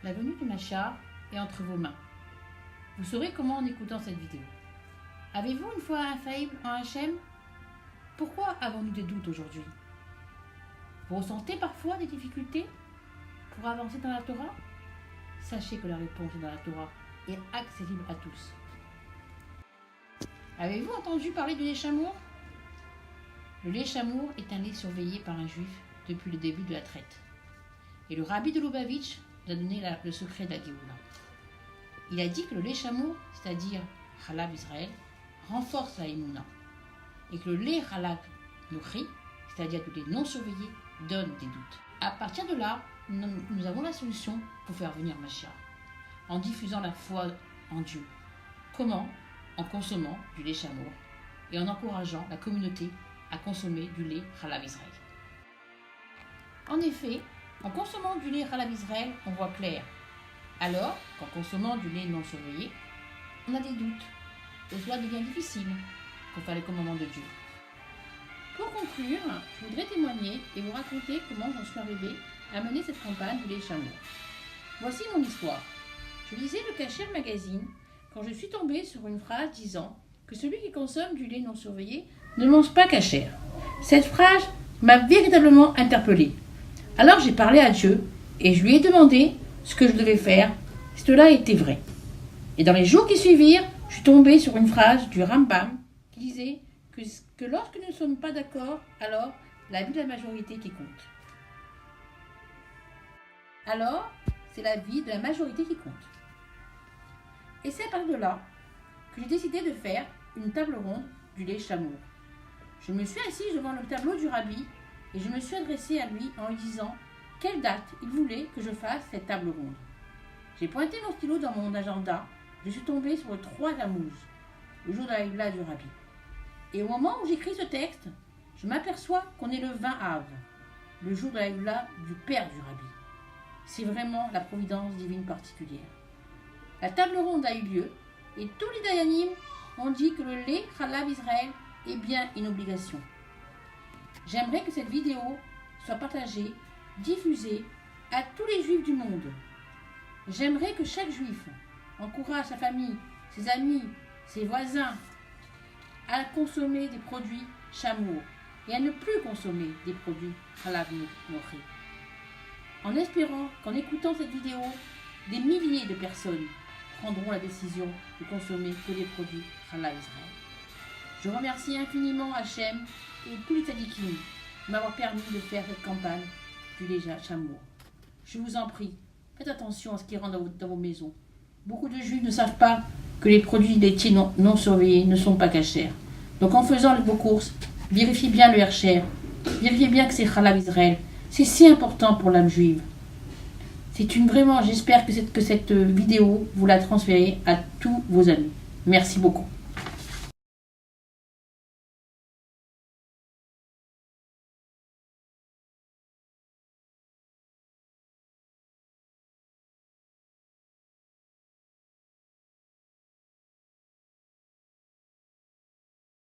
La venue du Mashiach est entre vos mains. Vous saurez comment en écoutant cette vidéo. Avez-vous une foi infaillible en Hachem? Pourquoi avons-nous des doutes aujourd'hui? Vous ressentez parfois des difficultés pour avancer dans la Torah? Sachez que la réponse est dans la Torah et accessible à tous. Avez-vous entendu parler du lait chamour? Le lait chamour est un lait surveillé par un juif depuis le début de la traite. Et le rabbi de Lubavitch nous a donné le secret de la Géoula. Il a dit que le lait chamour, c'est-à-dire Chalav Israël, renforce la Emouna. Et que le lait Chalav Nochri, c'est-à-dire du lait non surveillé, donne des doutes. À partir de là, nous avons la solution pour faire venir Mashiach, en diffusant la foi en Dieu. Comment? En consommant du lait chamour et en encourageant la communauté à consommer du lait Chalav Israël. En effet, en consommant du lait Chalav Israël, on voit clair. Alors qu'en consommant du lait non surveillé, on a des doutes et cela devient difficile pour faire les commandements de Dieu. Pour conclure, je voudrais témoigner et vous raconter comment j'en suis arrivée à mener cette campagne du lait chamour. Voici mon histoire. Je lisais le Kasher Magazine quand je suis tombée sur une phrase disant que celui qui consomme du lait non surveillé ne mange pas kasher. Cette phrase m'a véritablement interpellée. Alors j'ai parlé à Dieu et je lui ai demandé ce que je devais faire si cela était vrai. Et dans les jours qui suivirent, je suis tombée sur une phrase du Rambam qui disait que lorsque nous ne sommes pas d'accord, alors l'avis de la majorité qui compte. Alors, c'est l'avis de la majorité qui compte. Et c'est à partir de là que j'ai décidé de faire une table ronde du lait chamour. Je me suis assise devant le tableau du rabbi et je me suis adressée à lui en lui disant quelle date il voulait que je fasse cette table ronde. J'ai pointé mon stylo dans mon agenda, je suis tombée sur le 3 Tammuz, le jour de la Hila du rabbi. Et au moment où j'écris ce texte, je m'aperçois qu'on est le 20 Av, le jour de la Hila du père du rabbi. C'est vraiment la providence divine particulière. La table ronde a eu lieu et tous les dayanim ont dit que le lait Chalav Israël est bien une obligation. J'aimerais que cette vidéo soit partagée, diffusée à tous les juifs du monde. J'aimerais que chaque juif encourage sa famille, ses amis, ses voisins à consommer des produits chamour et à ne plus consommer des produits Chalav Nochri. En espérant qu'en écoutant cette vidéo, des milliers de personnes prendront la décision de consommer que des produits Chalav Israël. Je remercie infiniment Hachem et tous les tzadikim de m'avoir permis de faire cette campagne du lait chamour. Je vous en prie, faites attention à ce qui rentre dans vos maisons. Beaucoup de juifs ne savent pas que les produits laitiers non surveillés ne sont pas cachers. Donc en faisant vos courses, vérifiez bien le Hercher, vérifiez bien que c'est Chalav Israël. C'est si important pour l'âme juive. Vraiment, j'espère que cette vidéo, vous la transférez à tous vos amis. Merci beaucoup.